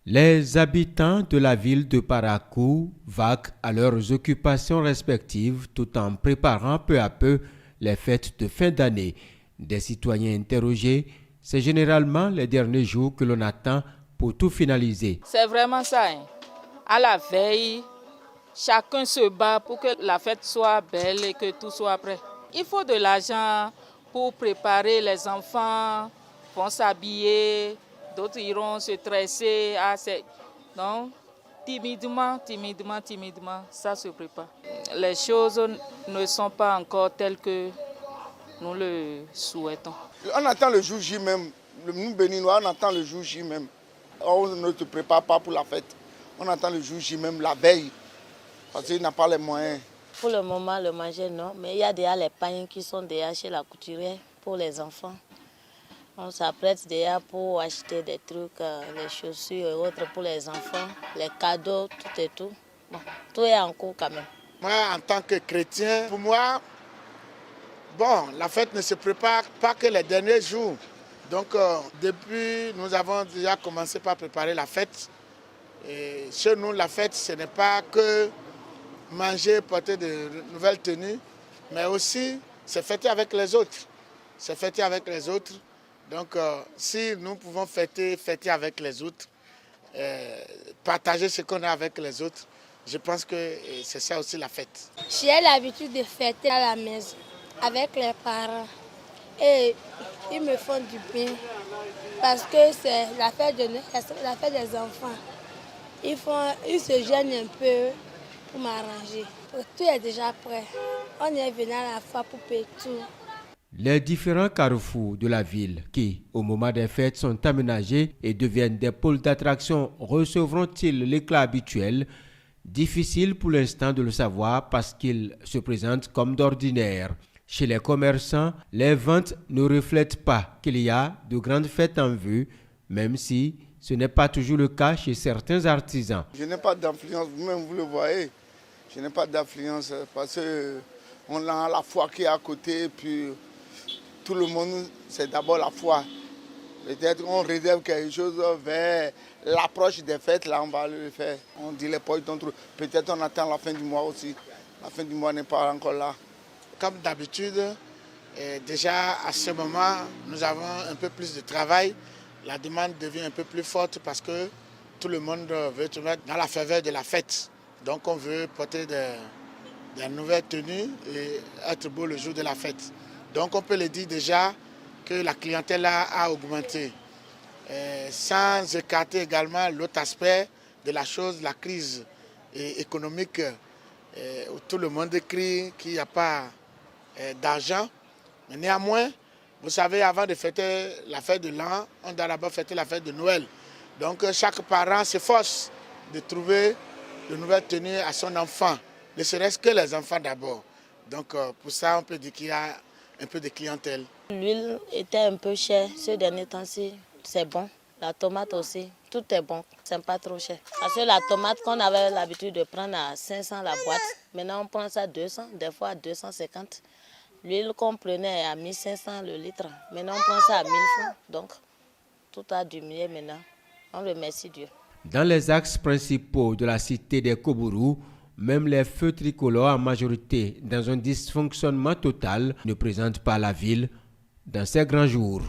Les habitants de la ville de Parakou vaquent à leurs occupations respectives tout en préparant peu à peu les fêtes de fin d'année. Des citoyens interrogés, c'est généralement les derniers jours que l'on attend pour tout finaliser. C'est vraiment ça. À la veille, chacun se bat pour que la fête soit belle et que tout soit prêt. Il faut de l'argent pour préparer. Les enfants vont s'habiller, d'autres iront se tresser. Donc, timidement, ça se prépare. Les choses ne sont pas encore telles que nous le souhaitons. On attend le jour J même. Nous Béninois, on attend le jour J même. On ne se prépare pas pour la fête. On attend le jour J même, la veille, parce qu'il n'a pas les moyens. Pour le moment, le manger, non. Mais il y a déjà les pains qui sont déjà chez la couturière pour les enfants. On s'apprête déjà pour acheter des trucs, les chaussures et autres pour les enfants, les cadeaux, tout et tout. Bon, tout est en cours quand même. Moi, en tant que chrétien, pour moi, bon, la fête ne se prépare pas que les derniers jours. Donc, depuis, nous avons déjà commencé par préparer la fête. Et chez nous, la fête, ce n'est pas que manger, porter de nouvelles tenues, mais aussi se fêter avec les autres. Se fêter avec les autres. Donc, si nous pouvons fêter avec les autres, partager ce qu'on a avec les autres, je pense que c'est ça aussi la fête. J'ai l'habitude de fêter à la maison avec les parents et ils me font du bien parce que c'est la fête des enfants. Ils se gênent un peu pour m'arranger. Tout est déjà prêt. On est venu à la fois pour payer tout. Les différents carrefours de la ville qui, au moment des fêtes, sont aménagés et deviennent des pôles d'attraction recevront-ils l'éclat habituel? Difficile pour l'instant de le savoir parce qu'ils se présentent comme d'ordinaire. Chez les commerçants, les ventes ne reflètent pas qu'il y a de grandes fêtes en vue, même si ce n'est pas toujours le cas chez certains artisans. Je n'ai pas d'influence, vous-même vous le voyez. Je n'ai pas d'influence parce qu'on a la foi qui est à côté, puis tout le monde, c'est d'abord la foi. Peut-être qu'on réserve quelque chose vers l'approche des fêtes, là on va le faire. On dit les poches d'entre eux. Peut-être on attend la fin du mois aussi. La fin du mois n'est pas encore là. Comme d'habitude, déjà à ce moment, nous avons un peu plus de travail. La demande devient un peu plus forte parce que tout le monde veut se mettre dans la faveur de la fête. Donc on veut porter des nouvelles tenues et être beau le jour de la fête. Donc on peut le dire déjà que la clientèle a augmenté. Sans écarter également l'autre aspect de la chose, la crise économique, où tout le monde crie qu'il n'y a pas d'argent. Mais néanmoins, vous savez, avant de fêter la fête de l'an, on doit d'abord fêter la fête de Noël. Donc chaque parent s'efforce de trouver de nouvelles tenues à son enfant, ne serait-ce que les enfants d'abord. Donc pour ça, on peut dire qu'il y a un peu de clientèle. L'huile était un peu chère ce dernier temps-ci, c'est bon. La tomate aussi, tout est bon, c'est pas trop cher. Parce que la tomate qu'on avait l'habitude de prendre à 500 la boîte, maintenant on prend ça à 200, des fois à 250. L'huile qu'on prenait à 1500 le litre, maintenant on prend ça à 1000 francs. Donc tout a diminué maintenant, on remercie Dieu. Dans les axes principaux de la cité des Kobourou, même les feux tricolores en majorité dans un dysfonctionnement total ne présentent pas la ville dans ces grands jours.